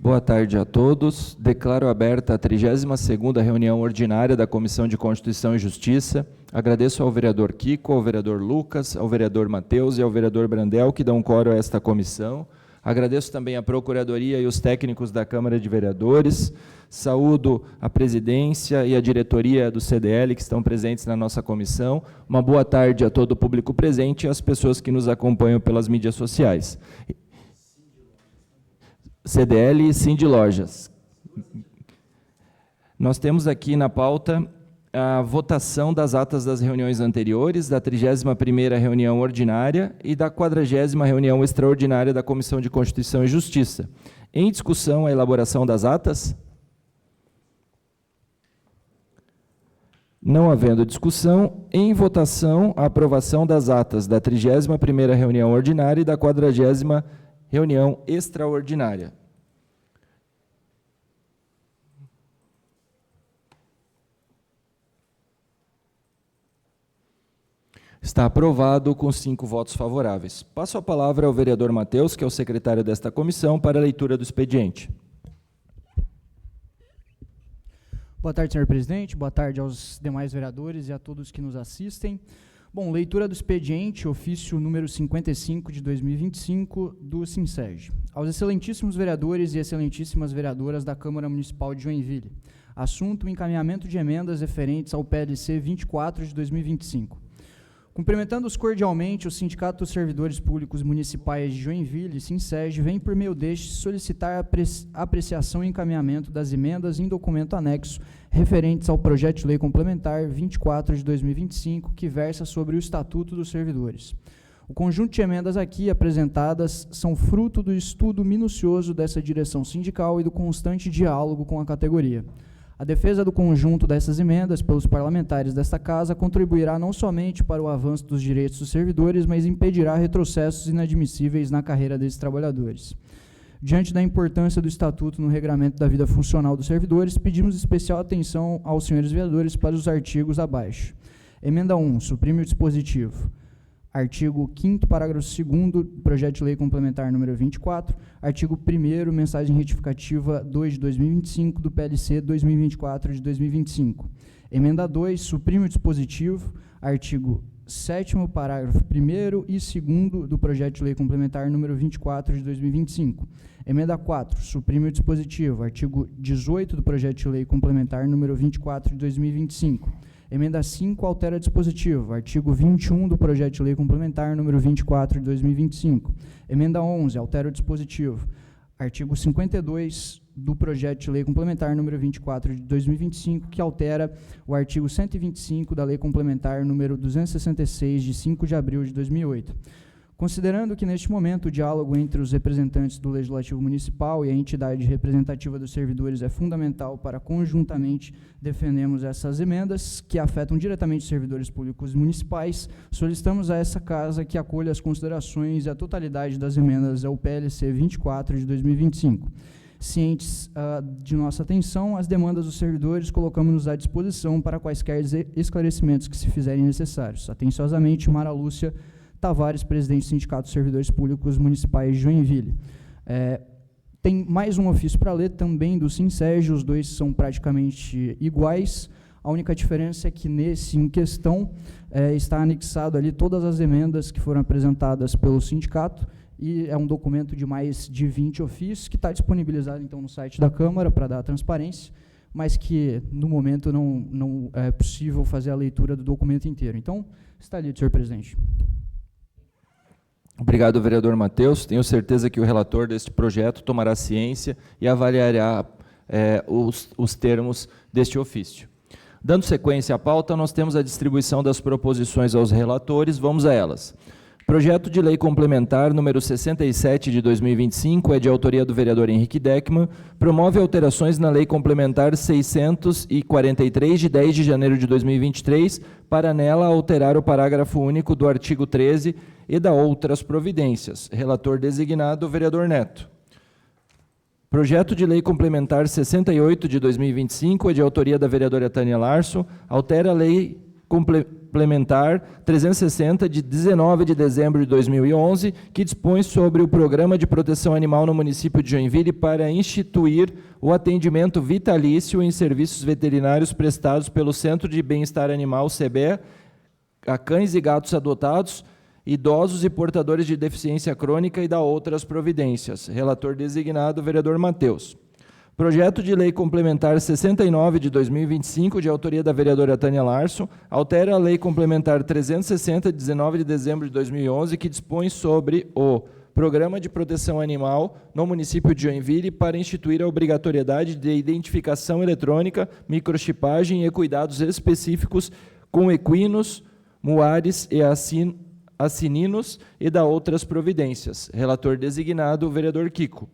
Boa tarde a todos. Declaro aberta a 32ª reunião ordinária da Comissão de Constituição e Justiça. Agradeço ao vereador Kiko, ao vereador Lucas, ao vereador Matheus e ao vereador Brandel, que dão coro a esta comissão. Agradeço também a Procuradoria e os técnicos da Câmara de Vereadores. Saúdo a presidência e a diretoria do CDL que estão presentes na nossa comissão. Uma boa tarde a todo o público presente e às pessoas que nos acompanham pelas mídias sociais. CDL e Cindy Lojas. Nós temos aqui na pauta a votação das atas das reuniões anteriores, da 31ª reunião ordinária e da 40ª reunião extraordinária da Comissão de Constituição e Justiça. Em discussão, a elaboração das atas? Não havendo discussão, em votação, a aprovação das atas da 31ª reunião ordinária e da 40ª reunião extraordinária. Está aprovado com 5 votos favoráveis. Passo a palavra ao vereador Matheus, que é o secretário desta comissão, para a leitura do expediente. Boa tarde, senhor presidente. Boa tarde aos demais vereadores e a todos que nos assistem. Bom, leitura do expediente, ofício número 55 de 2025 do SINSERJ. Aos excelentíssimos vereadores e excelentíssimas vereadoras da Câmara Municipal de Joinville. Assunto: encaminhamento de emendas referentes ao PLC 24 de 2025. Cumprimentando-os cordialmente, o Sindicato dos Servidores Públicos Municipais de Joinville, SINSERJ, vem por meio deste solicitar a apreciação e encaminhamento das emendas em documento anexo referentes ao projeto de lei complementar 24 de 2025, que versa sobre o Estatuto dos Servidores. O conjunto de emendas aqui apresentadas são fruto do estudo minucioso dessa direção sindical e do constante diálogo com a categoria. A defesa do conjunto dessas emendas pelos parlamentares desta Casa contribuirá não somente para o avanço dos direitos dos servidores, mas impedirá retrocessos inadmissíveis na carreira desses trabalhadores. Diante da importância do Estatuto no regramento da vida funcional dos servidores, pedimos especial atenção aos senhores vereadores para os artigos abaixo. Emenda 1, suprime o dispositivo. Artigo 5º, parágrafo 2º, projeto de lei complementar número 24, artigo 1º, mensagem retificativa 2 de 2025 do PLC 2024 de 2025. Emenda 2, suprime o dispositivo, artigo 7º, parágrafo 1º e 2º do projeto de lei complementar número 24 de 2025. Emenda 4, suprime o dispositivo, artigo 18 do projeto de lei complementar número 24 de 2025. Emenda 5 altera dispositivo, artigo 21 do projeto de lei complementar número 24 de 2025. Emenda 11 altera o dispositivo, artigo 52 do projeto de lei complementar número 24 de 2025, que altera o artigo 125 da lei complementar número 266 de 5 de abril de 2008. Considerando que, neste momento, o diálogo entre os representantes do Legislativo Municipal e a entidade representativa dos servidores é fundamental para, conjuntamente, defendermos essas emendas que afetam diretamente os servidores públicos municipais, solicitamos a essa Casa que acolha as considerações e a totalidade das emendas ao PLC 24 de 2025. Cientes de nossa atenção, as demandas dos servidores, colocamos-nos à disposição para quaisquer esclarecimentos que se fizerem necessários. Atenciosamente, Mara Lúcia Tavares, presidente do Sindicato dos Servidores Públicos Municipais de Joinville. Tem mais um ofício para ler, também do SINSERJ, os dois são praticamente iguais. A única diferença é que nesse em questão está anexado ali todas as emendas que foram apresentadas pelo sindicato, e é um documento de mais de 20 ofícios, que está disponibilizado então no site da Câmara para dar transparência, mas que no momento não é possível fazer a leitura do documento inteiro. Então, está ali, senhor presidente. Obrigado, vereador Matheus. Tenho certeza que o relator deste projeto tomará ciência e avaliará os termos deste ofício. Dando sequência à pauta, nós temos a distribuição das proposições aos relatores. Vamos a elas. Projeto de lei complementar número 67 de 2025, é de autoria do vereador Henrique Deckmann, promove alterações na lei complementar 643 de 10 de janeiro de 2023, para nela alterar o parágrafo único do artigo 13 e da outras providências. Relator designado, vereador Neto. Projeto de lei complementar 68 de 2025, é de autoria da vereadora Tânia Larson, altera a lei Complementar 360, de 19 de dezembro de 2011, que dispõe sobre o Programa de Proteção Animal no município de Joinville para instituir o atendimento vitalício em serviços veterinários prestados pelo Centro de Bem-Estar Animal, CBE, a cães e gatos adotados, idosos e portadores de deficiência crônica e da outras providências. Relator designado, vereador Matheus. Projeto de Lei Complementar 69 de 2025, de autoria da vereadora Tânia Larson, altera a Lei Complementar 360, de 19 de dezembro de 2011, que dispõe sobre o Programa de Proteção Animal no município de Joinville para instituir a obrigatoriedade de identificação eletrônica, microchipagem e cuidados específicos com equinos, muares e assininos e da outras providências. Relator designado, vereador Kiko.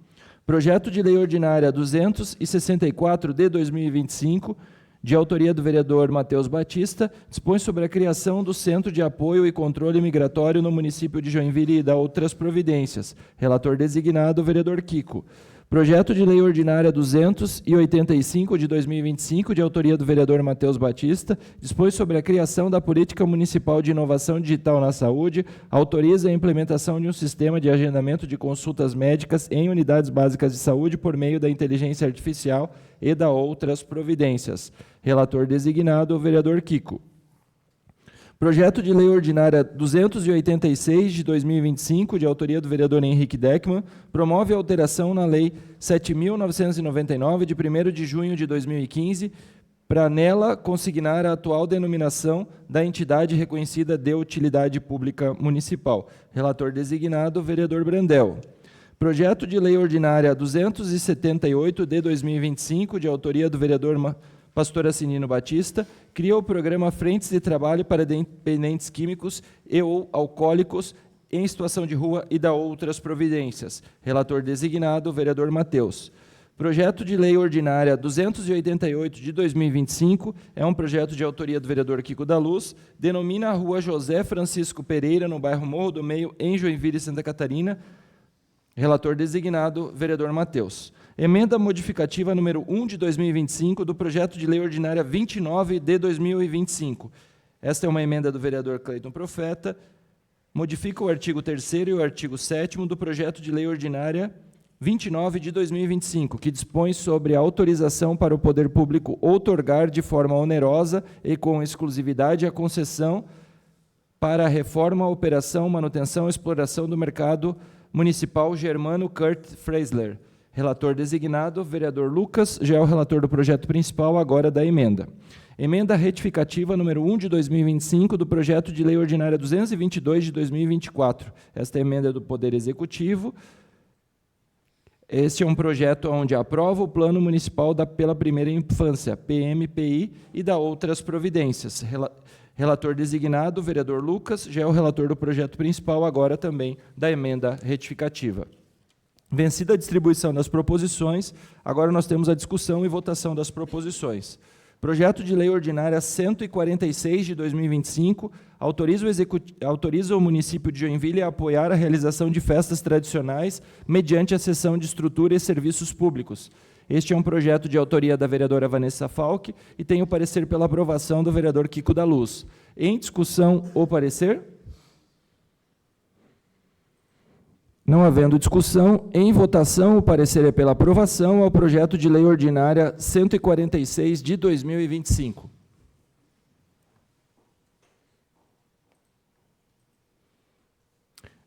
Projeto de Lei Ordinária 264 de 2025, de autoria do vereador Matheus Batista, dispõe sobre a criação do Centro de Apoio e Controle Migratório no município de Joinville e da outras providências. Relator designado, vereador Kiko. Projeto de Lei Ordinária 285 de 2025, de autoria do vereador Matheus Batista, dispõe sobre a criação da Política Municipal de Inovação Digital na Saúde, autoriza a implementação de um sistema de agendamento de consultas médicas em unidades básicas de saúde por meio da inteligência artificial e da outras providências. Relator designado, vereador Kiko. Projeto de Lei Ordinária 286 de 2025, de autoria do vereador Henrique Deckmann, promove a alteração na Lei 7.999, de 1º de junho de 2015, para nela consignar a atual denominação da entidade reconhecida de utilidade pública municipal. Relator designado, vereador Brandel. Projeto de Lei Ordinária 278 de 2025, de autoria do vereador Pastor Assinino Batista, cria o programa Frentes de Trabalho para Dependentes Químicos e ou Alcoólicos em Situação de Rua e da outras providências. Relator designado, vereador Matheus. Projeto de Lei Ordinária 288 de 2025, é um projeto de autoria do vereador Kiko da Luz, denomina a Rua José Francisco Pereira, no bairro Morro do Meio, em Joinville, Santa Catarina. Relator designado, vereador Matheus. Emenda modificativa número 1 de 2025 do projeto de lei ordinária 29 de 2025. Esta é uma emenda do vereador Cleiton Profeta, modifica o artigo 3º e o artigo 7º do projeto de lei ordinária 29 de 2025, que dispõe sobre a autorização para o poder público outorgar de forma onerosa e com exclusividade a concessão para a reforma, operação, manutenção e exploração do mercado municipal Germano Kurt Freisler. Relator designado, vereador Lucas, já é o relator do projeto principal, agora da emenda. Emenda retificativa número 1 de 2025 do projeto de lei ordinária 222 de 2024. Esta emenda é do Poder Executivo. Este é um projeto onde aprova o Plano Municipal pela Primeira Infância, PMPI, e da outras providências. Relator designado, vereador Lucas, já é o relator do projeto principal, agora também da emenda retificativa. Vencida a distribuição das proposições, agora nós temos a discussão e votação das proposições. Projeto de lei ordinária 146 de 2025 autoriza o município de Joinville a apoiar a realização de festas tradicionais mediante a cessão de estrutura e serviços públicos. Este é um projeto de autoria da vereadora Vanessa Falck e tem o parecer pela aprovação do vereador Kiko da Luz. Em discussão, o parecer? Não havendo discussão, em votação, o parecer é pela aprovação ao projeto de lei ordinária 146 de 2025.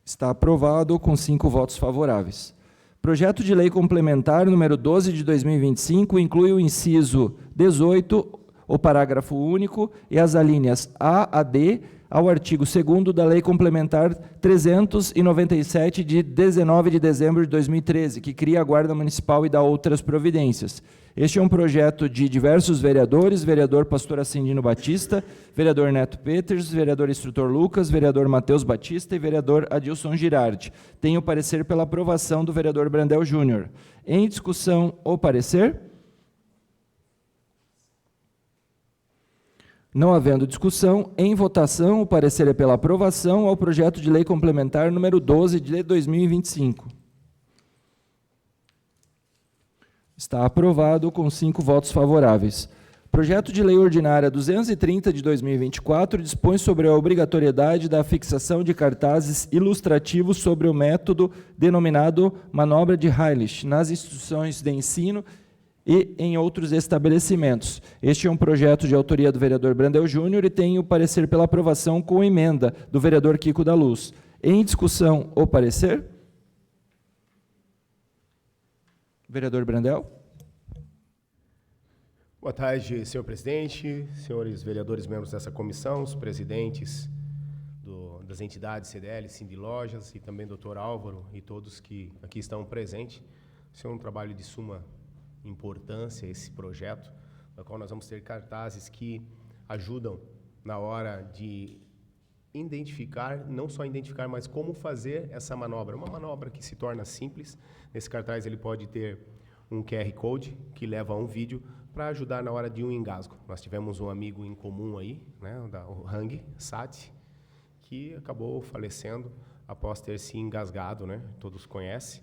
Está aprovado com 5 votos favoráveis. Projeto de lei complementar número 12 de 2025 inclui o inciso 18, o parágrafo único e as alíneas A a D ao artigo 2º da Lei Complementar 397 de 19 de dezembro de 2013, que cria a Guarda Municipal e dá outras providências. Este é um projeto de diversos vereadores, vereador Pastor Assinino Batista, vereador Neto Peters, vereador Instrutor Lucas, vereador Matheus Batista e vereador Adilson Girardi. Tem o parecer pela aprovação do vereador Brandel Júnior. Em discussão, o parecer? Não havendo discussão, em votação, o parecer é pela aprovação ao projeto de lei complementar número 12 de 2025. Está aprovado com 5 votos favoráveis. Projeto de Lei Ordinária 230 de 2024 dispõe sobre a obrigatoriedade da fixação de cartazes ilustrativos sobre o método denominado manobra de Heilig nas instituições de ensino e em outros estabelecimentos. Este é um projeto de autoria do vereador Brandel Júnior e tem o parecer pela aprovação com emenda do vereador Kiko da Luz. Em discussão, o parecer? Vereador Brandel. Boa tarde, senhor presidente, senhores vereadores membros dessa comissão, os presidentes das entidades CDL, Cindy Lojas e também doutor Álvaro e todos que aqui estão presentes. Isso é um trabalho de suma importância, esse projeto, no qual nós vamos ter cartazes que ajudam na hora de identificar, não só identificar, mas como fazer essa manobra. Uma manobra que se torna simples. Nesse cartaz ele pode ter um QR Code que leva a um vídeo para ajudar na hora de um engasgo. Nós tivemos um amigo em comum aí, né, o Hang Sati, que acabou falecendo após ter se engasgado, né, todos conhecem,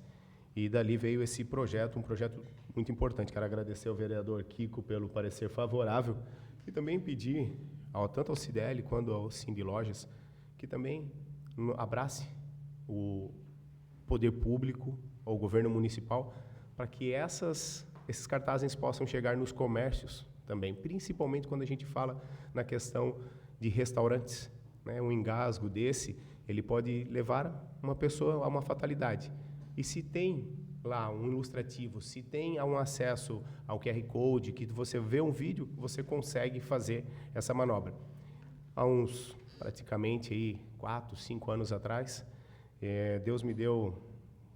e dali veio esse projeto, um projeto muito importante. Quero agradecer ao vereador Kiko pelo parecer favorável e também pedir, tanto ao CDL quanto ao Cindy Lojas, que também abrace o poder público, o governo municipal, para que esses cartazes possam chegar nos comércios também, principalmente quando a gente fala na questão de restaurantes, né? Um engasgo desse, ele pode levar uma pessoa a uma fatalidade. E se tem lá um ilustrativo, se tem um acesso ao QR Code, que você vê um vídeo, você consegue fazer essa manobra. Há uns, praticamente, aí, 4, 5 anos atrás, Deus me deu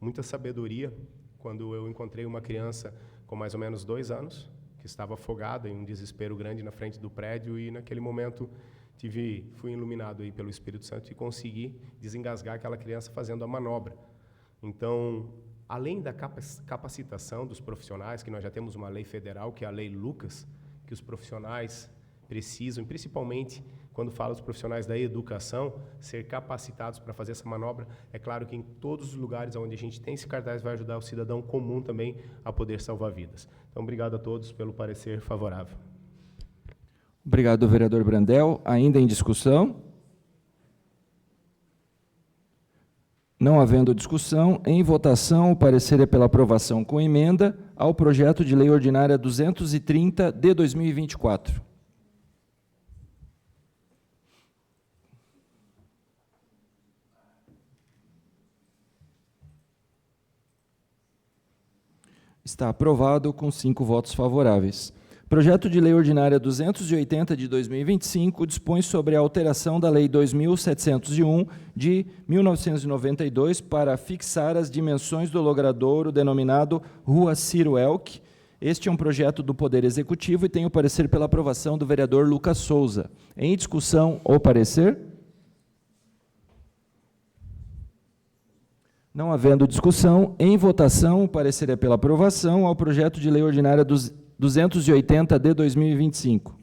muita sabedoria quando eu encontrei uma criança com mais ou menos 2 anos, que estava afogada em um desespero grande na frente do prédio, e naquele momento fui iluminado aí pelo Espírito Santo e consegui desengasgar aquela criança fazendo a manobra. Então, além da capacitação dos profissionais, que nós já temos uma lei federal, que é a Lei Lucas, que os profissionais precisam, e principalmente quando fala dos profissionais da educação, ser capacitados para fazer essa manobra. É claro que em todos os lugares onde a gente tem esse cartaz vai ajudar o cidadão comum também a poder salvar vidas. Então, obrigado a todos pelo parecer favorável. Obrigado, vereador Brandel. Ainda em discussão? Não havendo discussão, em votação, o parecer é pela aprovação com emenda ao projeto de lei ordinária 230 de 2024. Está aprovado com 5 votos favoráveis. Projeto de Lei Ordinária 280 de 2025 dispõe sobre a alteração da Lei 2.701 de 1992 para fixar as dimensões do logradouro denominado Rua Ciro Elck. Este é um projeto do Poder Executivo e tem o parecer pela aprovação do vereador Lucas Souza. Em discussão, o parecer? Não havendo discussão, em votação, o parecer é pela aprovação ao projeto de lei ordinária 280 de 2025.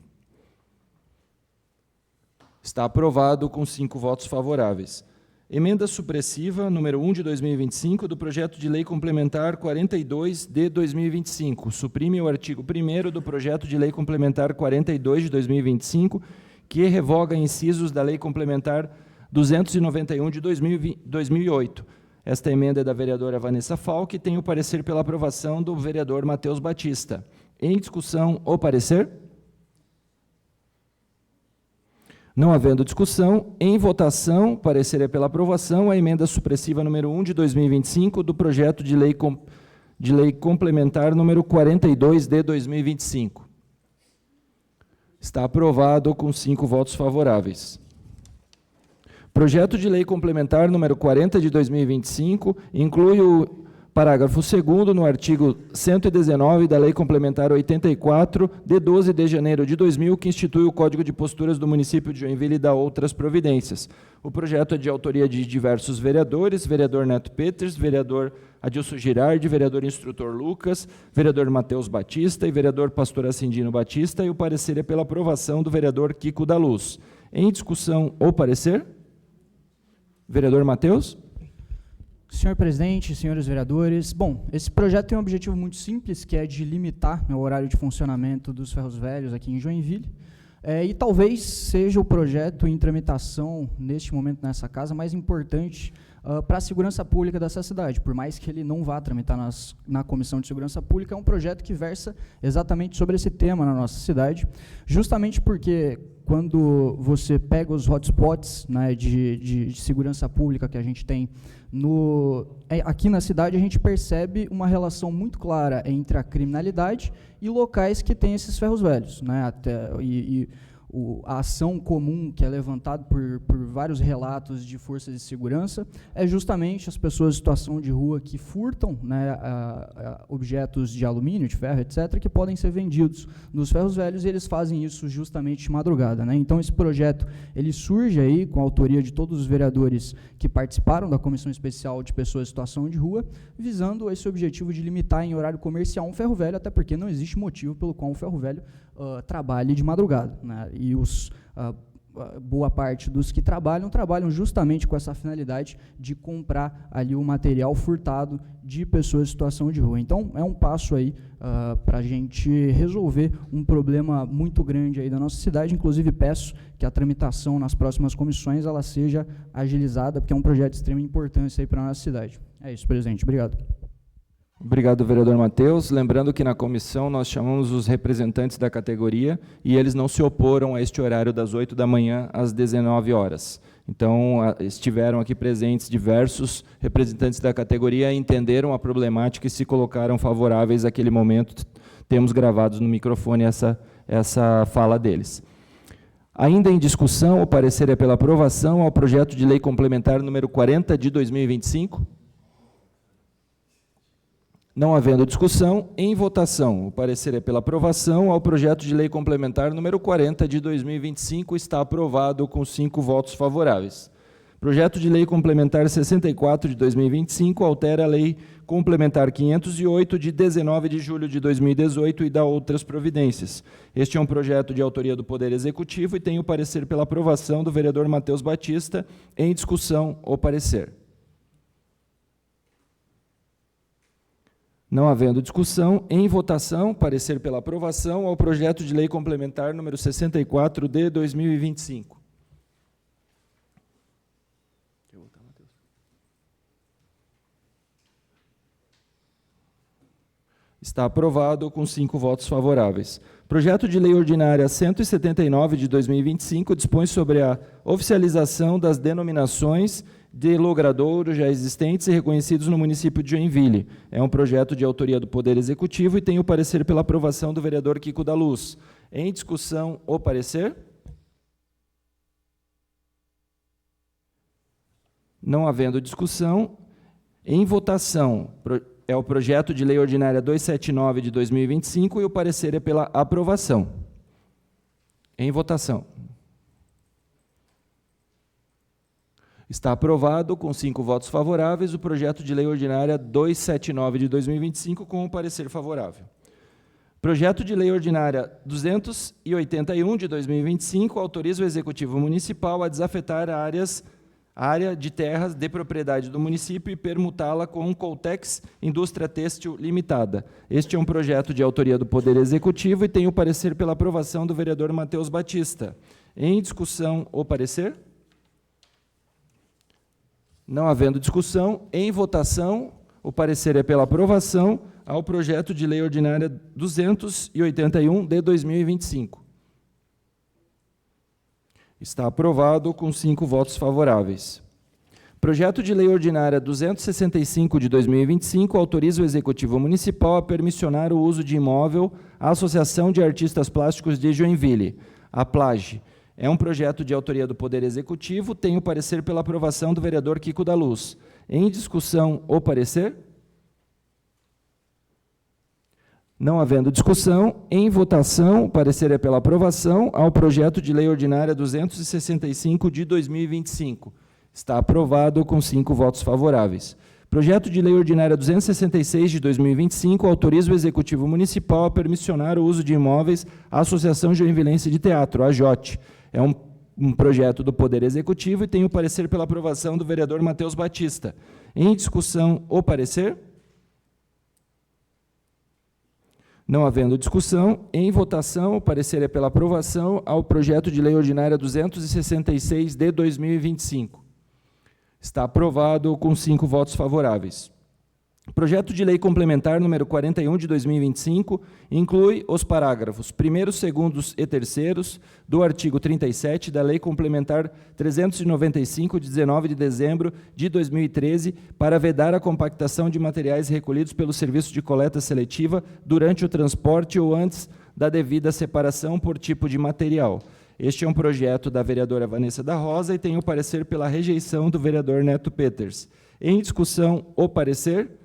Está aprovado com 5 votos favoráveis. Emenda supressiva número 1 de 2025 do projeto de lei complementar 42 de 2025. Suprime o artigo 1º do projeto de lei complementar 42 de 2025, que revoga incisos da lei complementar 291 de 2008. Esta emenda é da vereadora Vanessa Falck e tem o parecer pela aprovação do vereador Matheus Batista. Em discussão, o parecer? Não havendo discussão, em votação, o parecer é pela aprovação a emenda supressiva número 1 de 2025 do projeto de lei complementar número 42 de 2025. Está aprovado com 5 votos favoráveis. Projeto de lei complementar número 40 de 2025 inclui o parágrafo 2º no artigo 119 da Lei Complementar 84, de 12 de janeiro de 2000, que institui o Código de Posturas do município de Joinville e dá outras providências. O projeto é de autoria de diversos vereadores, vereador Neto Peters, vereador Adilson Girardi, vereador instrutor Lucas, vereador Matheus Batista e vereador pastor Ascendino Batista, e o parecer é pela aprovação do vereador Kiko da Luz. Em discussão, o parecer? Vereador Matheus? Senhor presidente, senhores vereadores, bom, esse projeto tem um objetivo muito simples, que é de limitar, né, o horário de funcionamento dos ferros velhos aqui em Joinville, e talvez seja o projeto em tramitação, neste momento nessa casa, mais importante para a segurança pública dessa cidade. Por mais que ele não vá tramitar na Comissão de Segurança Pública, é um projeto que versa exatamente sobre esse tema na nossa cidade, justamente porque quando você pega os hotspots, né, de segurança pública que a gente tem aqui na cidade, a gente percebe uma relação muito clara entre a criminalidade e locais que têm esses ferros velhos, né, a ação comum que é levantada por vários relatos de forças de segurança é justamente as pessoas em situação de rua que furtam, né, objetos de alumínio, de ferro, etc., que podem ser vendidos nos ferros velhos, e eles fazem isso justamente de madrugada, né? Então, esse projeto ele surge aí com a autoria de todos os vereadores que participaram da Comissão Especial de Pessoas em Situação de Rua, visando esse objetivo de limitar em horário comercial um ferro velho, até porque não existe motivo pelo qual um ferro velho trabalhe de madrugada, né? E boa parte dos que trabalham justamente com essa finalidade de comprar ali o material furtado de pessoas em situação de rua. Então, é um passo aí para a gente resolver um problema muito grande aí da nossa cidade. Inclusive, peço que a tramitação nas próximas comissões ela seja agilizada, porque é um projeto de extrema importância aí para a nossa cidade. É isso, presidente. Obrigado. Obrigado, vereador Matheus. Lembrando que na comissão nós chamamos os representantes da categoria e eles não se oporam a este horário das 8 da manhã às 19 horas. Então, estiveram aqui presentes diversos representantes da categoria, entenderam a problemática e se colocaram favoráveis àquele momento. Temos gravados no microfone essa fala deles. Ainda em discussão, o parecer é pela aprovação ao projeto de lei complementar número 40 de 2025. Não havendo discussão, em votação, o parecer é pela aprovação ao projeto de lei complementar número 40 de 2025, está aprovado com 5 votos favoráveis. Projeto de lei complementar 64 de 2025 altera a lei complementar 508 de 19 de julho de 2018 e dá outras providências. Este é um projeto de autoria do Poder Executivo e tem o parecer pela aprovação do vereador Matheus Batista. Em discussão, o parecer. Não havendo discussão, em votação, parecer pela aprovação ao projeto de lei complementar número 64 de 2025. Está aprovado com 5 votos favoráveis. Projeto de lei ordinária 179 de 2025 dispõe sobre a oficialização das denominações de logradouros já existentes e reconhecidos no município de Joinville. É um projeto de autoria do Poder Executivo e tem o parecer pela aprovação do vereador Kiko da Luz. Em discussão, o parecer? Não havendo discussão, em votação, é o projeto de lei ordinária 279 de 2025 e o parecer é pela aprovação. Em votação. Está aprovado com 5 votos favoráveis o projeto de lei ordinária 279 de 2025 com o parecer favorável. Projeto de lei ordinária 281 de 2025 autoriza o Executivo Municipal a desafetar área de terras de propriedade do município e permutá-la com Coltex Indústria Têxtil Limitada. Este é um projeto de autoria do Poder Executivo e tem o parecer pela aprovação do vereador Matheus Batista. Em discussão, o parecer? Não havendo discussão, em votação, o parecer é pela aprovação ao projeto de lei ordinária 281 de 2025. Está aprovado com 5 votos favoráveis. Projeto de lei ordinária 265 de 2025 autoriza o Executivo Municipal a permissionar o uso de imóvel à Associação de Artistas Plásticos de Joinville, a PLAGE. É um projeto de autoria do Poder Executivo, tem o parecer pela aprovação do vereador Kiko da Luz. Em discussão, o parecer? Não havendo discussão, em votação, o parecer é pela aprovação ao projeto de lei ordinária 265 de 2025. Está aprovado com 5 votos favoráveis. Projeto de lei ordinária 266 de 2025 autoriza o Executivo Municipal a permissionar o uso de imóveis à Associação Joinvilense de Teatro, a AJOT. É um projeto do Poder Executivo e tem o parecer pela aprovação do vereador Matheus Batista. Em discussão ou parecer? Não havendo discussão, em votação, o parecer é pela aprovação ao projeto de lei ordinária 266 de 2025. Está aprovado com 5 votos favoráveis. Projeto de lei complementar número 41 de 2025 inclui os parágrafos 1º, 2º e 3º do artigo 37 da Lei Complementar 395, de 19 de dezembro de 2013, para vedar a compactação de materiais recolhidos pelo serviço de coleta seletiva durante o transporte ou antes da devida separação por tipo de material. Este é um projeto da vereadora Vanessa da Rosa e tem o parecer pela rejeição do vereador Neto Peters. Em discussão, o parecer?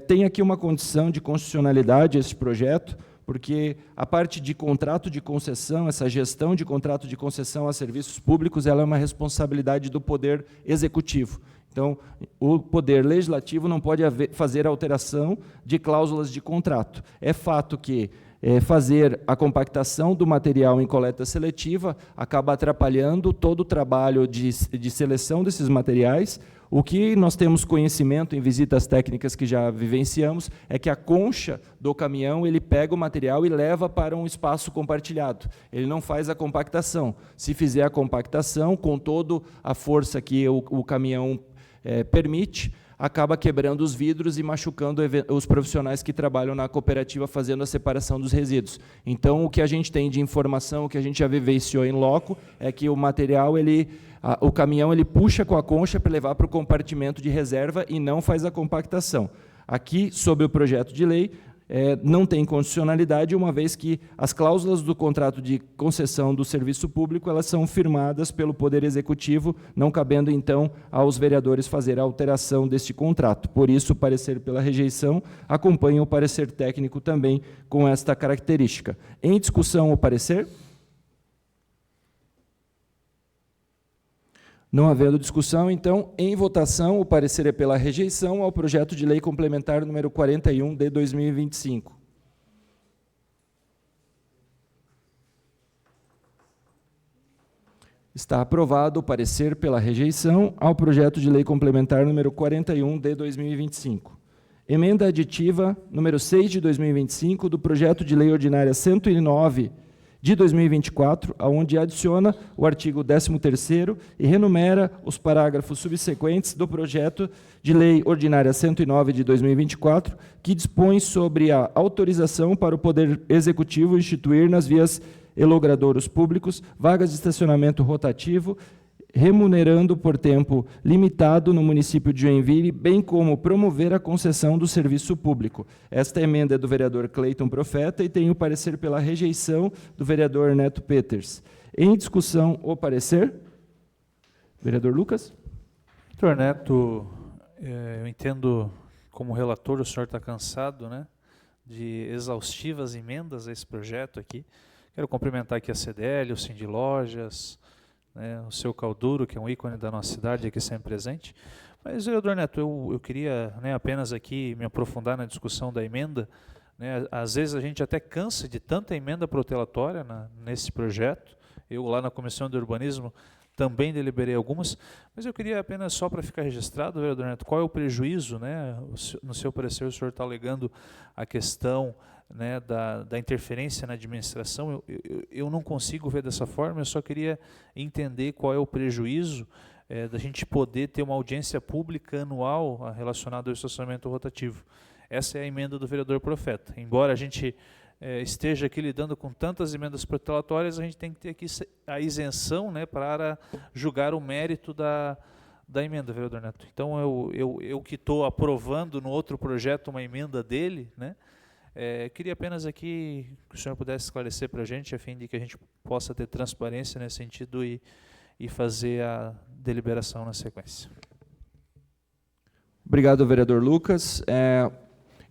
Tem aqui uma condição de constitucionalidade este projeto, porque a parte de contrato de concessão, essa gestão de contrato de concessão a serviços públicos, ela é uma responsabilidade do Poder Executivo. Então, o Poder Legislativo não pode fazer alteração de cláusulas de contrato. É fato que fazer a compactação do material em coleta seletiva acaba atrapalhando todo o trabalho de seleção desses materiais. O que nós temos conhecimento em visitas técnicas que já vivenciamos é que a concha do caminhão, ele pega o material e leva para um espaço compartilhado. Ele não faz a compactação. Se fizer a compactação, com toda a força que o caminhão permite, acaba quebrando os vidros e machucando os profissionais que trabalham na cooperativa fazendo a separação dos resíduos. Então, o que a gente tem de informação, o que a gente já vivenciou em loco, é que o material, o caminhão ele puxa com a concha para levar para o compartimento de reserva e não faz a compactação. Aqui, sobre o projeto de lei, não tem condicionalidade, uma vez que as cláusulas do contrato de concessão do serviço público elas são firmadas pelo Poder Executivo, não cabendo, então, aos vereadores fazer a alteração deste contrato. Por isso, o parecer pela rejeição acompanha o parecer técnico também com esta característica. Em discussão, o parecer? Não havendo discussão, então, em votação, o parecer é pela rejeição ao projeto de lei complementar número 41 de 2025. Está aprovado o parecer pela rejeição ao projeto de lei complementar número 41 de 2025. Emenda aditiva número 6 de 2025 do projeto de lei ordinária 109 de 2024, onde adiciona o artigo 13º e renumera os parágrafos subsequentes do projeto de lei ordinária 109 de 2024, que dispõe sobre a autorização para o Poder Executivo instituir nas vias e logradouros públicos vagas de estacionamento rotativo, remunerando por tempo limitado no município de Joinville, bem como promover a concessão do serviço público. Esta emenda é do vereador Cleiton Profeta e tem o parecer pela rejeição do vereador Neto Peters. Em discussão, o parecer? Vereador Lucas? Doutor Neto, eu entendo, como relator, o senhor está cansado, né, de exaustivas emendas a esse projeto aqui. Quero cumprimentar aqui a CDL, o Cindy Lojas, o seu Calduro, que é um ícone da nossa cidade aqui sempre presente. Mas, vereador Neto, eu queria apenas aqui me aprofundar na discussão da emenda. Às vezes a gente até cansa de tanta emenda protelatória nesse projeto. Eu lá na Comissão de Urbanismo também deliberei algumas, mas eu queria apenas só para ficar registrado, vereador Neto, qual é o prejuízo, no seu parecer o senhor está alegando a questão da interferência na administração. Eu não consigo ver dessa forma, eu só queria entender qual é o prejuízo da gente poder ter uma audiência pública anual relacionada ao estacionamento rotativo. Essa é a emenda do vereador Profeta. Embora a gente esteja aqui lidando com tantas emendas protelatórias, a gente tem que ter aqui a isenção para julgar o mérito da emenda, vereador Neto. Então, eu que estou aprovando no outro projeto uma emenda dele, queria apenas aqui que o senhor pudesse esclarecer para a gente, a fim de que a gente possa ter transparência nesse sentido e fazer a deliberação na sequência. Obrigado, vereador Lucas.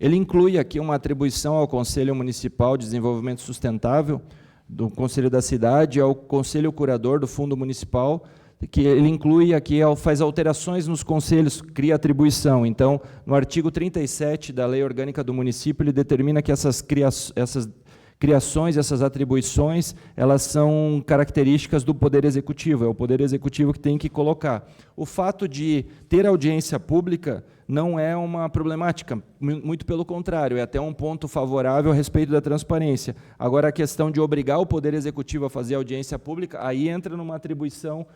Ele inclui aqui uma atribuição ao Conselho Municipal de Desenvolvimento Sustentável, do Conselho da Cidade, ao Conselho Curador do Fundo Municipal, que ele inclui aqui, faz alterações nos conselhos, cria atribuição. Então, no artigo 37 da Lei Orgânica do Município, ele determina que essas criações, essas atribuições, elas são características do Poder Executivo, é o Poder Executivo que tem que colocar. O fato de ter audiência pública não é uma problemática, muito pelo contrário, é até um ponto favorável a respeito da transparência. Agora, a questão de obrigar o Poder Executivo a fazer audiência pública, aí entra numa atribuição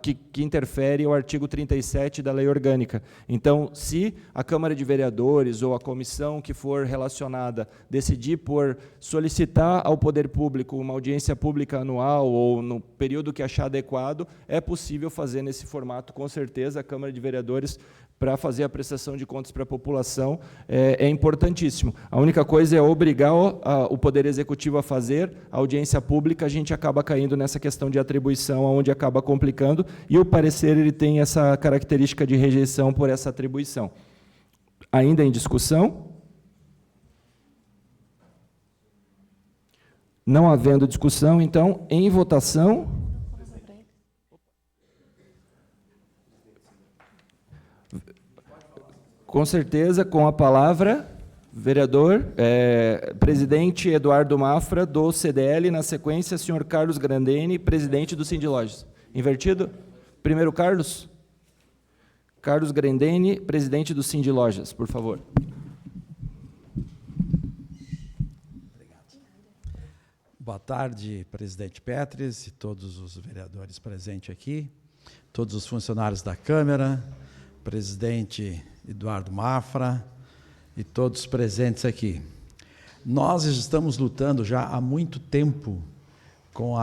que interfere ao artigo 37 da Lei Orgânica. Então, se a Câmara de Vereadores ou a comissão que for relacionada decidir por solicitar ao Poder Público uma audiência pública anual ou no período que achar adequado, é possível fazer nesse formato, com certeza, a Câmara de Vereadores, para fazer a prestação de contas para a população, é importantíssimo. A única coisa é obrigar o Poder Executivo a fazer a audiência pública, a gente acaba caindo nessa questão de atribuição, onde acaba complicando, e o parecer ele tem essa característica de rejeição por essa atribuição. Ainda em discussão? Não havendo discussão, então, em votação... Com certeza, com a palavra, vereador, presidente Eduardo Mafra, do CDL, na sequência, senhor Carlos Grandene, presidente do Sindlojas. Invertido? Primeiro, Carlos. Carlos Grandene, presidente do Sindlojas, por favor. Boa tarde, presidente Petris e todos os vereadores presentes aqui, todos os funcionários da Câmara, presidente Eduardo Mafra e todos presentes aqui. Nós estamos lutando já há muito tempo com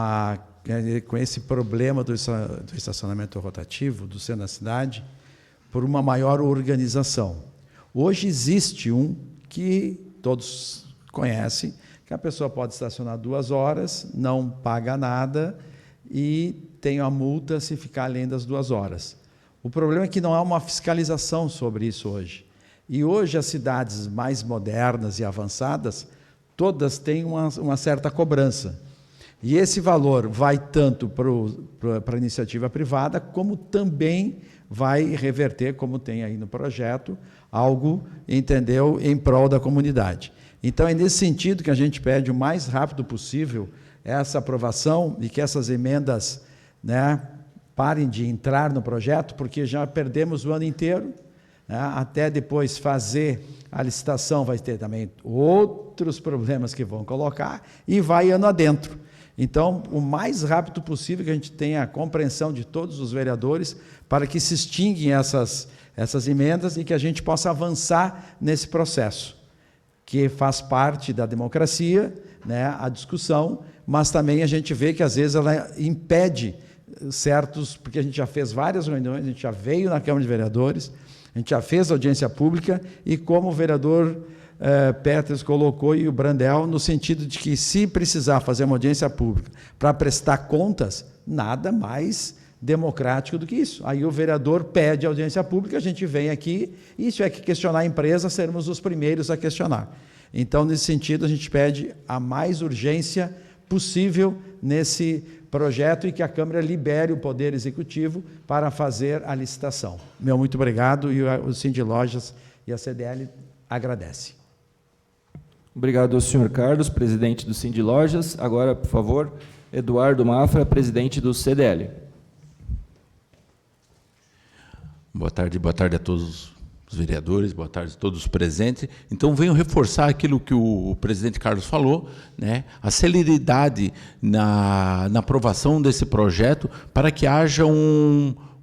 esse problema do estacionamento rotativo do centro da cidade por uma maior organização. Hoje existe um que todos conhecem, que a pessoa pode estacionar 2 horas, não paga nada e tem a multa se ficar além das 2 horas. O problema é que não há uma fiscalização sobre isso hoje. E hoje as cidades mais modernas e avançadas, todas têm uma certa cobrança. E esse valor vai tanto para a iniciativa privada, como também vai reverter, como tem aí no projeto, algo, entendeu, em prol da comunidade. Então, é nesse sentido que a gente pede o mais rápido possível essa aprovação e que essas emendas, né, parem de entrar no projeto, porque já perdemos o ano inteiro, né? Até depois fazer a licitação vai ter também outros problemas que vão colocar, e vai ano adentro. Então, o mais rápido possível que a gente tenha a compreensão de todos os vereadores, para que se extinguem essas emendas e que a gente possa avançar nesse processo, que faz parte da democracia, né, a discussão, mas também a gente vê que às vezes ela impede certos, porque a gente já fez várias reuniões, a gente já veio na Câmara de Vereadores, a gente já fez audiência pública, e como o vereador Petris colocou, e o Brandel, no sentido de que, se precisar fazer uma audiência pública para prestar contas, nada mais democrático do que isso. Aí o vereador pede audiência pública, a gente vem aqui, e se tiver que questionar a empresa, seremos os primeiros a questionar. Então, nesse sentido, a gente pede a mais urgência possível nesse projeto, e que a Câmara libere o Poder Executivo para fazer a licitação. Meu muito obrigado, e o Sindlojas e a CDL agradece. Obrigado ao senhor Carlos, presidente do Sindlojas. Agora, por favor, Eduardo Mafra, presidente do CDL. Boa tarde a todos os vereadores, boa tarde a todos os presentes. Então, venho reforçar aquilo que o presidente Carlos falou, né? A celeridade na aprovação desse projeto, para que haja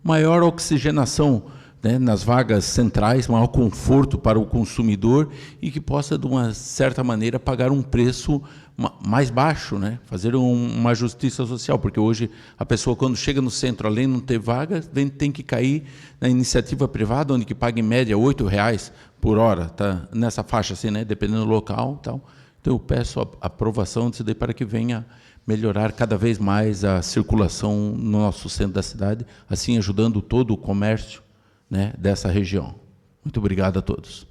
maior oxigenação, né, nas vagas centrais, maior conforto para o consumidor, e que possa, de uma certa maneira, pagar um preço mais baixo, né? Fazer uma justiça social, porque hoje a pessoa, quando chega no centro, além de não ter vaga, tem que cair na iniciativa privada, onde que paga em média R$ 8,00 por hora, tá nessa faixa assim, né? Dependendo do local, tal. Então eu peço a aprovação disso daí para que venha melhorar cada vez mais a circulação no nosso centro da cidade, assim ajudando todo o comércio, né, dessa região. Muito obrigado a todos.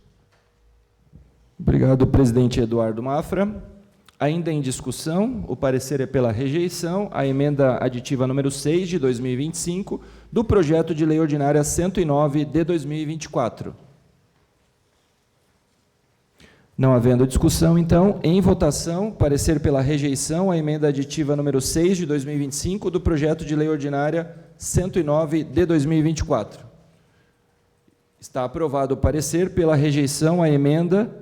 Obrigado, presidente Eduardo Mafra. Ainda em discussão, o parecer é pela rejeição à emenda aditiva número 6 de 2025 do projeto de lei ordinária 109 de 2024. Não havendo discussão, então, em votação, parecer pela rejeição à emenda aditiva número 6 de 2025 do projeto de lei ordinária 109 de 2024. Está aprovado o parecer pela rejeição à emenda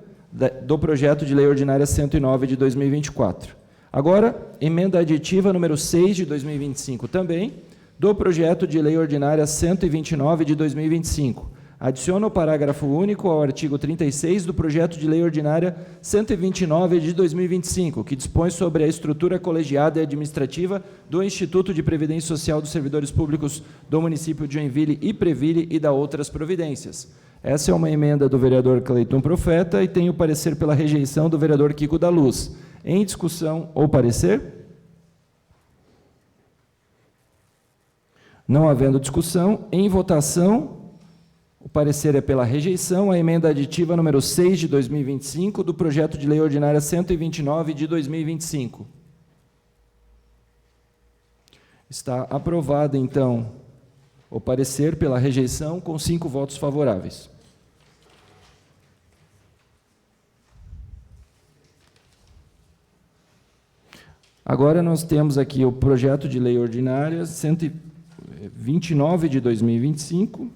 do projeto de lei ordinária 109 de 2024. Agora, emenda aditiva número 6 de 2025 também, do projeto de lei ordinária 129 de 2025. Adiciona o parágrafo único ao artigo 36 do projeto de lei ordinária 129 de 2025, que dispõe sobre a estrutura colegiada e administrativa do Instituto de Previdência Social dos Servidores Públicos do município de Joinville e Preville e da outras providências. Essa é uma emenda do vereador Cleiton Profeta e tem o parecer pela rejeição do vereador Kiko da Luz. Em discussão ou parecer? Não havendo discussão, em votação, o parecer é pela rejeição à emenda aditiva número 6 de 2025 do projeto de lei ordinária 129 de 2025. Está aprovado, então, o parecer pela rejeição com 5 votos favoráveis. Agora nós temos aqui o projeto de lei ordinária 129 de 2025.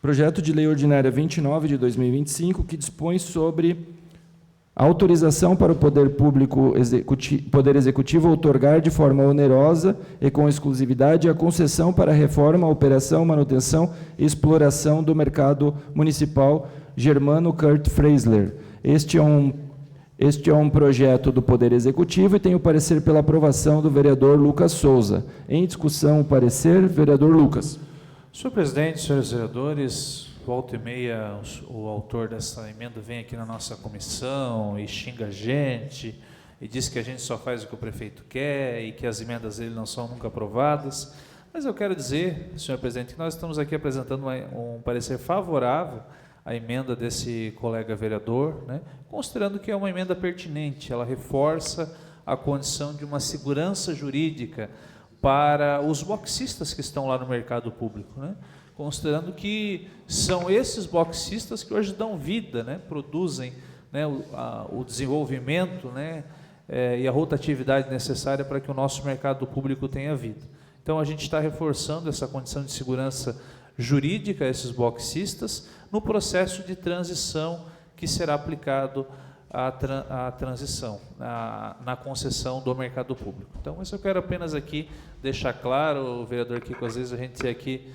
Projeto de lei ordinária 29 de 2025, que dispõe sobre a autorização para o Poder Público Poder Executivo outorgar de forma onerosa e com exclusividade a concessão para a reforma, operação, manutenção e exploração do mercado municipal Germano Kurt Freisler. Este é um projeto do Poder Executivo e tem o parecer pela aprovação do vereador Lucas Souza. Em discussão, o parecer, vereador Lucas. Senhor presidente, senhores vereadores, volta e meia o autor dessa emenda vem aqui na nossa comissão e xinga a gente e diz que a gente só faz o que o prefeito quer e que as emendas dele não são nunca aprovadas. Mas eu quero dizer, senhor presidente, que nós estamos aqui apresentando um parecer favorável à emenda desse colega vereador, né, considerando que é uma emenda pertinente, ela reforça a condição de uma segurança jurídica para os boxistas que estão lá no mercado público, né? Considerando que são esses boxistas que hoje dão vida, né? Produzem, né, o desenvolvimento, né, e a rotatividade necessária para que o nosso mercado público tenha vida. Então, a gente está reforçando essa condição de segurança jurídica a esses boxistas no processo de transição que será aplicado a transição, na concessão do mercado público. Então, isso eu quero apenas aqui deixar claro, o vereador Kiko, às vezes a gente é aqui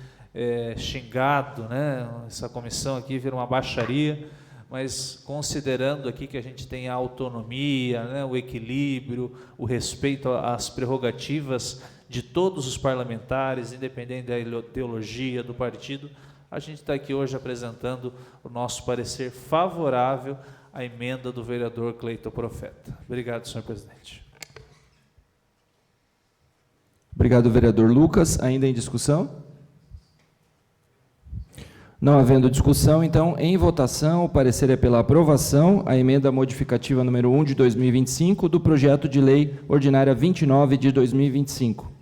xingado, né? Essa comissão aqui vira uma baixaria, mas considerando aqui que a gente tem a autonomia, né, o equilíbrio, o respeito às prerrogativas de todos os parlamentares, independente da ideologia, do partido, a gente está aqui hoje apresentando o nosso parecer favorável à emenda do vereador Cleiton Profeta. Obrigado, senhor presidente. Obrigado, vereador Lucas. Ainda em discussão? Não havendo discussão, então, em votação, o parecer é pela aprovação à emenda modificativa número 1 de 2025 do projeto de lei ordinária 29 de 2025.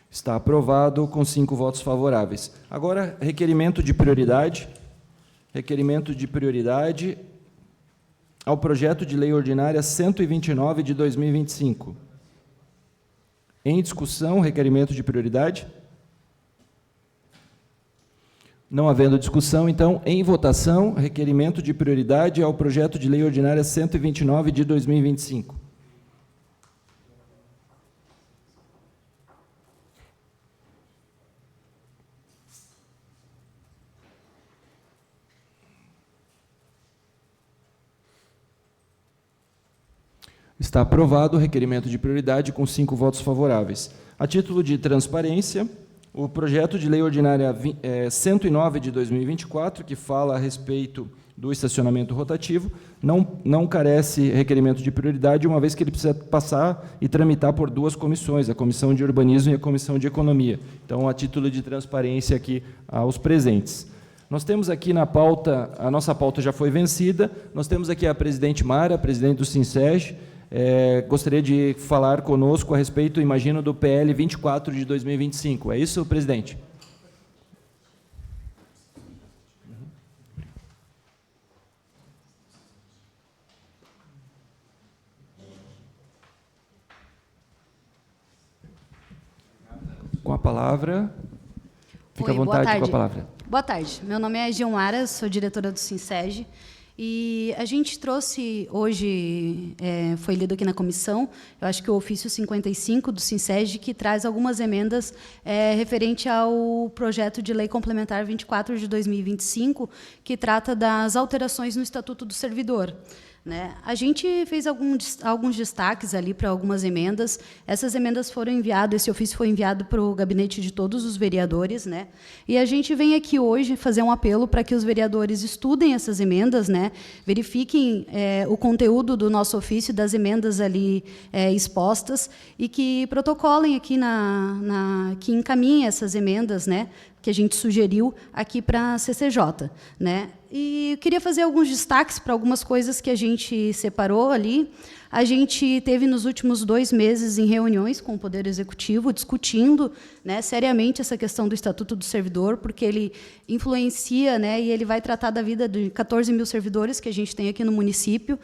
Está aprovado com 5 votos favoráveis. Agora, requerimento de prioridade. Requerimento de prioridade ao projeto de lei ordinária 129 de 2025. Em discussão, requerimento de prioridade. Não havendo discussão, então, em votação, requerimento de prioridade ao projeto de lei ordinária 129 de 2025. Está aprovado o requerimento de prioridade com 5 votos favoráveis. A título de transparência, o projeto de lei ordinária 109 de 2024, que fala a respeito do estacionamento rotativo, não carece requerimento de prioridade, uma vez que ele precisa passar e tramitar por 2 comissões, a Comissão de Urbanismo e a Comissão de Economia. Então, a título de transparência aqui aos presentes. Nós temos aqui na pauta, a nossa pauta já foi vencida, nós temos aqui a presidente Mara, presidente do SINSEG, gostaria de falar conosco a respeito, imagino, do PL 24 de 2025. É isso, presidente? com a palavra. Fica à Oi, boa vontade tarde. com a palavra. Boa tarde. Meu nome é Gilmara, sou diretora do SINSEG. E a gente trouxe hoje, foi lido aqui na comissão, eu acho que o ofício 55 do SINSEG, que traz algumas emendas referente ao projeto de lei complementar 24 de 2025, que trata das alterações no Estatuto do Servidor. Né? A gente fez alguns destaques ali para algumas emendas. Essas emendas foram enviadas, esse ofício foi enviado para o gabinete de todos os vereadores, né? E a gente vem aqui hoje fazer um apelo para que os vereadores estudem essas emendas, né? Verifiquem o conteúdo do nosso ofício, das emendas ali expostas, e que protocolem aqui, que encaminhem essas emendas, né? Que a gente sugeriu aqui para a CCJ, né? E eu queria fazer alguns destaques para algumas coisas que a gente separou ali. A gente teve nos últimos 2 meses em reuniões com o Poder Executivo, discutindo, né, seriamente essa questão do Estatuto do Servidor, porque ele influencia, né, e ele vai tratar da vida de 14 mil servidores que a gente tem aqui no município.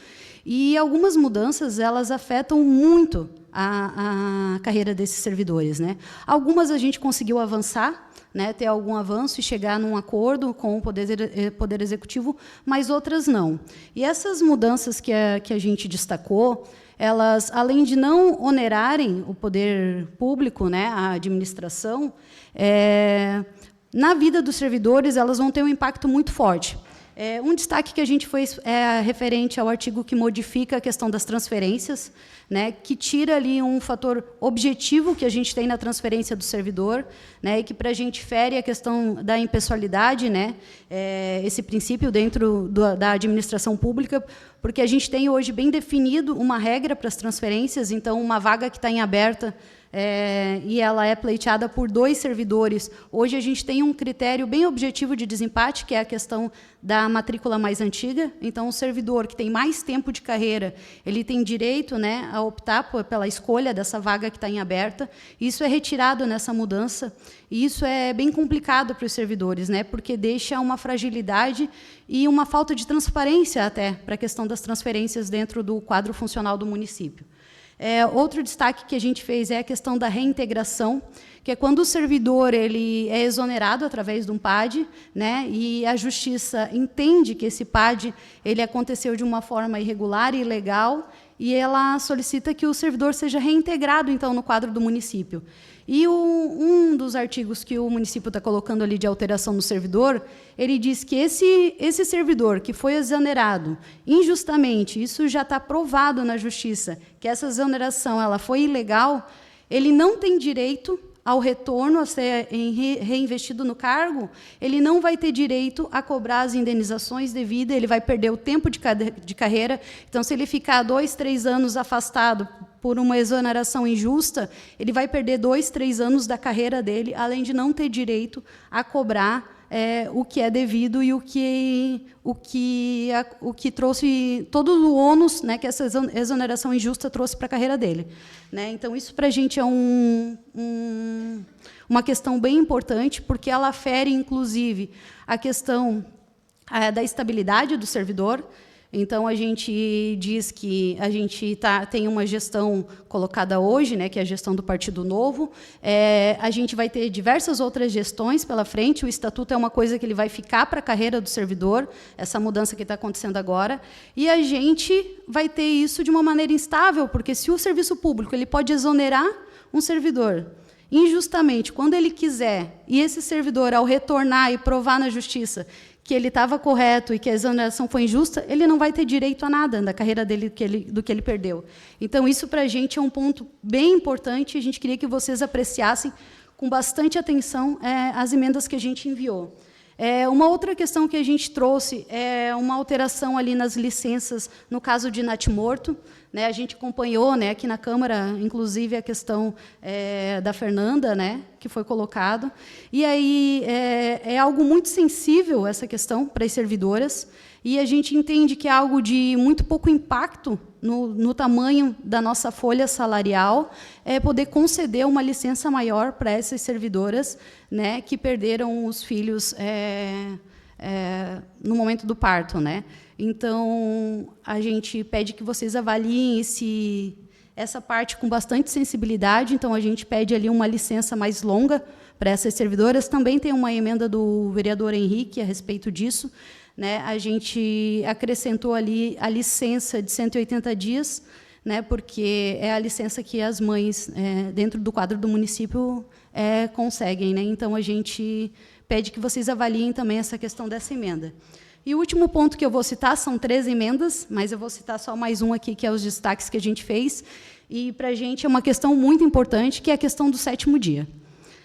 E algumas mudanças, elas afetam muito a carreira desses servidores, né? Algumas a gente conseguiu avançar, né, ter algum avanço e chegar num acordo com o Poder Executivo, mas outras não. E essas mudanças que a gente destacou, elas, além de não onerarem o poder público, né, a administração, na vida dos servidores, elas vão ter um impacto muito forte. Um destaque que a gente fez referente ao artigo que modifica a questão das transferências, né, que tira ali um fator objetivo que a gente tem na transferência do servidor, né, e que para a gente fere a questão da impessoalidade, né, esse princípio dentro da administração pública, porque a gente tem hoje bem definido uma regra para as transferências, então uma vaga que está em aberta, e ela é pleiteada por 2 servidores. Hoje a gente tem um critério bem objetivo de desempate, que é a questão da matrícula mais antiga. Então, o servidor que tem mais tempo de carreira, ele tem direito, né, a optar pela escolha dessa vaga que está em aberta. Isso é retirado nessa mudança, e isso é bem complicado para os servidores, né, porque deixa uma fragilidade e uma falta de transparência até para a questão das transferências dentro do quadro funcional do município. Outro destaque que a gente fez é a questão da reintegração, que é quando o servidor ele é exonerado através de um PAD, né, e a Justiça entende que esse PAD ele aconteceu de uma forma irregular e ilegal, e ela solicita que o servidor seja reintegrado, então, no quadro do município. E um dos artigos que o município está colocando ali de alteração no servidor, ele diz que esse servidor que foi exonerado injustamente, isso já está provado na Justiça, que essa exoneração ela foi ilegal, ele não tem direito ao retorno, a ser reinvestido no cargo, ele não vai ter direito a cobrar as indenizações devidas, ele vai perder o tempo de carreira. Então, se ele ficar 2, 3 anos afastado por uma exoneração injusta, ele vai perder 2, 3 anos da carreira dele, além de não ter direito a cobrar o que é devido e o que trouxe todo o ônus, né, que essa exoneração injusta trouxe para a carreira dele. Né? Então, isso, para a gente, é uma questão bem importante, porque ela fere, inclusive, a questão da estabilidade do servidor. Então, a gente diz que a gente tem uma gestão colocada hoje, né, que é a gestão do Partido Novo. A gente vai ter diversas outras gestões pela frente. O Estatuto é uma coisa que ele vai ficar para a carreira do servidor, essa mudança que está acontecendo agora. E a gente vai ter isso de uma maneira instável, porque se o serviço público ele pode exonerar um servidor injustamente, quando ele quiser, e esse servidor, ao retornar e provar na Justiça que ele estava correto e que a exoneração foi injusta, ele não vai ter direito a nada da carreira dele do que ele perdeu. Então, isso, para a gente, é um ponto bem importante, e a gente queria que vocês apreciassem com bastante atenção as emendas que a gente enviou. Uma outra questão que a gente trouxe é uma alteração ali nas licenças, no caso de natimorto. Né, a gente acompanhou, né, aqui na Câmara, inclusive, a questão da Fernanda, né, que foi colocado. E aí é algo muito sensível, essa questão, para as servidoras, e a gente entende que é algo de muito pouco impacto no tamanho da nossa folha salarial, poder conceder uma licença maior para essas servidoras, né, que perderam os filhos no momento do parto, né? Então, a gente pede que vocês avaliem essa parte com bastante sensibilidade, então a gente pede ali uma licença mais longa para essas servidoras. Também tem uma emenda do vereador Henrique a respeito disso, né? A gente acrescentou ali a licença de 180 dias, né? Porque é a licença que as mães, dentro do quadro do município, conseguem, né? Então, a gente pede que vocês avaliem também essa questão dessa emenda. E o último ponto que eu vou citar, são 3 emendas, mas eu vou citar só mais um aqui, que é os destaques que a gente fez, e para a gente é uma questão muito importante, que é a questão do 7º dia.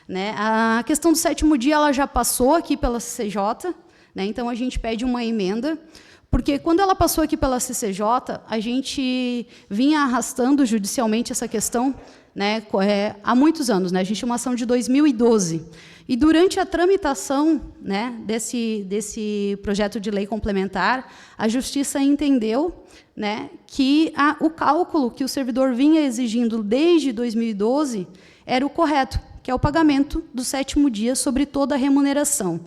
Né? A questão do 7º dia ela já passou aqui pela CCJ, né? Então a gente pede uma emenda, porque quando ela passou aqui pela CCJ, a gente vinha arrastando judicialmente essa questão, né, há muitos anos, né? A gente tinha uma ação de 2012. E durante a tramitação, né, desse projeto de lei complementar, a Justiça entendeu, né, que o cálculo que o servidor vinha exigindo desde 2012 era o correto, que é o pagamento do 7º dia sobre toda a remuneração.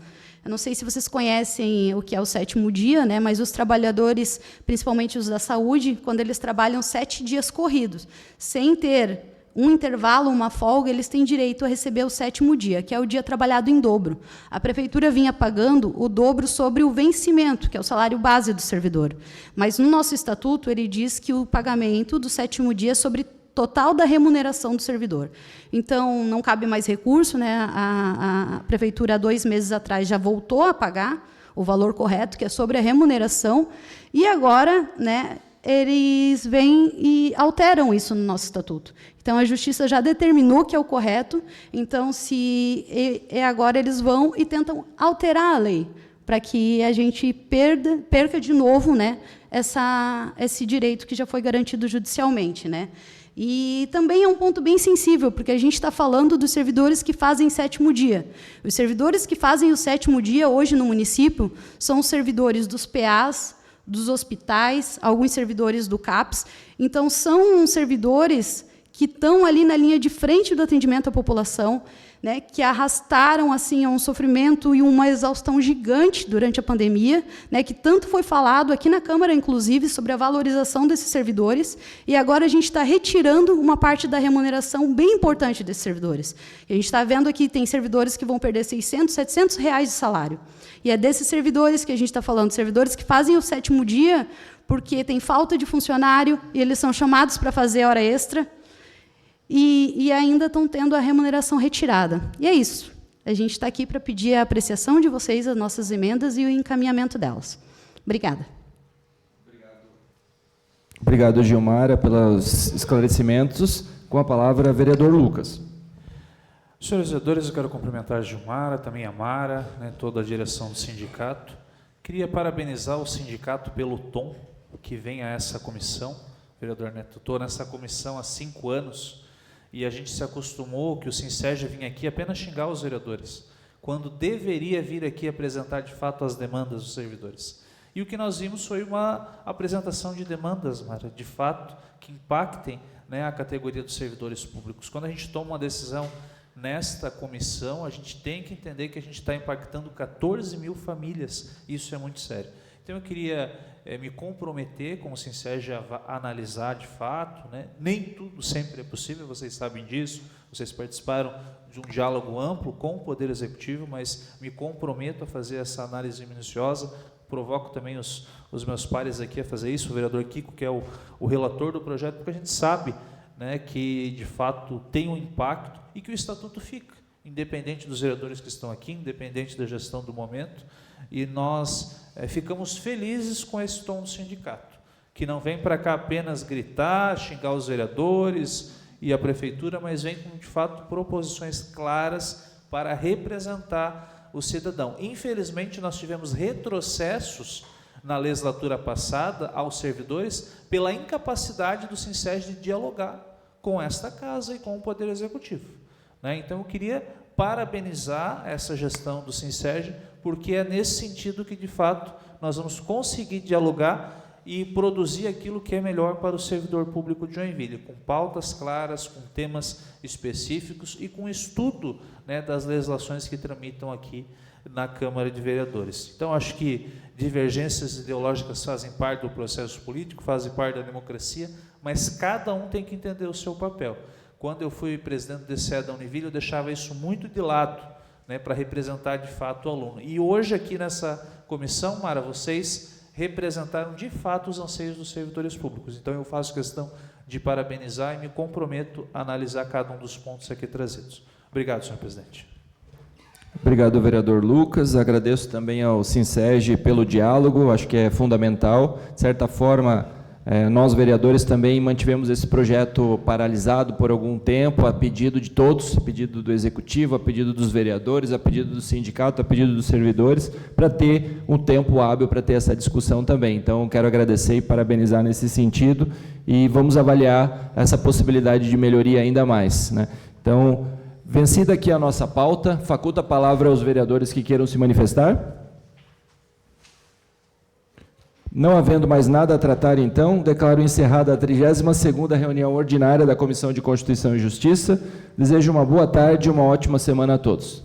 Eu não sei se vocês conhecem o que é o 7º dia, né, mas os trabalhadores, principalmente os da saúde, quando eles trabalham 7 dias corridos, sem ter um intervalo, uma folga, eles têm direito a receber o 7º dia, que é o dia trabalhado em dobro. A prefeitura vinha pagando o dobro sobre o vencimento, que é o salário base do servidor. Mas no nosso estatuto, ele diz que o pagamento do 7º dia é sobre total da remuneração do servidor. Então, não cabe mais recurso, né? A prefeitura, há 2 meses atrás, já voltou a pagar o valor correto, que é sobre a remuneração, e agora, né, eles vêm e alteram isso no nosso estatuto. Então, a Justiça já determinou que é o correto, então, agora eles vão e tentam alterar a lei, para que a gente perca de novo, né, esse direito que já foi garantido judicialmente, né? E também é um ponto bem sensível, porque a gente está falando dos servidores que fazem 7º dia. Os servidores que fazem o 7º dia hoje no município são os servidores dos PAs, dos hospitais, alguns servidores do CAPS. Então, são servidores que estão ali na linha de frente do atendimento à população, né, que arrastaram assim, um sofrimento e uma exaustão gigante durante a pandemia, né, que tanto foi falado aqui na Câmara, inclusive, sobre a valorização desses servidores, e agora a gente está retirando uma parte da remuneração bem importante desses servidores. A gente está vendo aqui, tem servidores que vão perder 600, 700 reais de salário. E é desses servidores que a gente está falando, servidores que fazem o 7º dia porque tem falta de funcionário e eles são chamados para fazer hora extra, e ainda estão tendo a remuneração retirada. E é isso. A gente está aqui para pedir a apreciação de vocês, as nossas emendas e o encaminhamento delas. Obrigada. Obrigado, Gilmara, pelos esclarecimentos. Com a palavra, vereador Lucas. Senhores vereadores, eu quero cumprimentar a Gilmara, também a Mara, né, toda a direção do sindicato. Queria parabenizar o sindicato pelo tom que vem a essa comissão. Vereador Neto, estou nessa comissão há 5 anos, e a gente se acostumou que o Sinsege vinha aqui apenas xingar os vereadores, quando deveria vir aqui apresentar de fato as demandas dos servidores. E o que nós vimos foi uma apresentação de demandas, Mara, de fato, que impactem, né, a categoria dos servidores públicos. Quando a gente toma uma decisão nesta comissão, a gente tem que entender que a gente está impactando 14 mil famílias, isso é muito sério. Então, eu queria me comprometer com o Sinsege a analisar de fato, né? Nem tudo sempre é possível, vocês sabem disso, vocês participaram de um diálogo amplo com o Poder Executivo, mas me comprometo a fazer essa análise minuciosa, provoco também os meus pares aqui a fazer isso, o vereador Kiko, que é o relator do projeto, porque a gente sabe, né, que de fato tem um impacto e que o Estatuto fica, independente dos vereadores que estão aqui, independente da gestão do momento, e nós ficamos felizes com esse tom do sindicato, que não vem para cá apenas gritar, xingar os vereadores e a prefeitura, mas vem com, de fato, proposições claras para representar o cidadão. Infelizmente, nós tivemos retrocessos na legislatura passada aos servidores pela incapacidade do Sinsege de dialogar com esta casa e com o Poder Executivo, né? Então, eu queria parabenizar essa gestão do Sinsege, porque é nesse sentido que, de fato, nós vamos conseguir dialogar e produzir aquilo que é melhor para o servidor público de Joinville, com pautas claras, com temas específicos e com estudo, né, das legislações que tramitam aqui na Câmara de Vereadores. Então, acho que divergências ideológicas fazem parte do processo político, fazem parte da democracia, mas cada um tem que entender o seu papel. Quando eu fui presidente do DCE da Univille, eu deixava isso muito de lado, né, para representar de fato o aluno. E hoje aqui nessa comissão, Mara, vocês representaram de fato os anseios dos servidores públicos. Então eu faço questão de parabenizar e me comprometo a analisar cada um dos pontos aqui trazidos. Obrigado, senhor presidente. Obrigado, vereador Lucas. Agradeço também ao Sinseg pelo diálogo, acho que é fundamental. De certa forma, nós, vereadores, também mantivemos esse projeto paralisado por algum tempo, a pedido de todos, a pedido do Executivo, a pedido dos vereadores, a pedido do sindicato, a pedido dos servidores, para ter um tempo hábil para ter essa discussão também. Então, quero agradecer e parabenizar nesse sentido, e vamos avaliar essa possibilidade de melhoria ainda mais, né? Então, vencida aqui a nossa pauta, faculta a palavra aos vereadores que queiram se manifestar. Não havendo mais nada a tratar, então, declaro encerrada a 32ª reunião ordinária da Comissão de Constituição e Justiça. Desejo uma boa tarde e uma ótima semana a todos.